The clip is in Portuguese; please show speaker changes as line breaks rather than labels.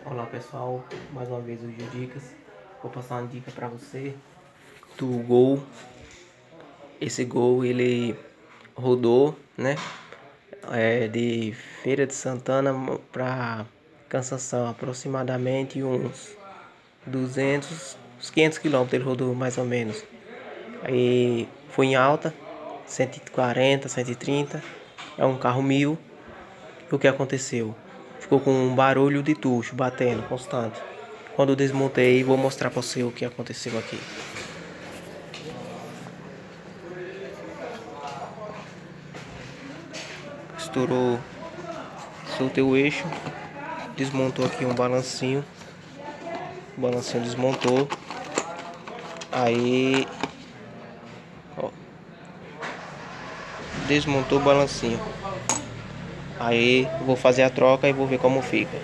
Olá pessoal, mais uma vez hoje dicas. Vou passar uma dica para você do Gol. Esse Gol ele rodou, né? De Feira de Santana para Cansanção, aproximadamente uns 500 quilômetros ele rodou mais ou menos. Aí foi em alta, 140, 130. É um carro 1000. O que aconteceu? Ficou com um barulho de tucho batendo constante. Quando eu desmontei, vou mostrar para você o que aconteceu aqui. Estourou, soltei o eixo, desmontou aqui um balancinho. O balancinho desmontou. Aí, ó, desmontou o balancinho. Aí vou fazer a troca e vou ver como fica.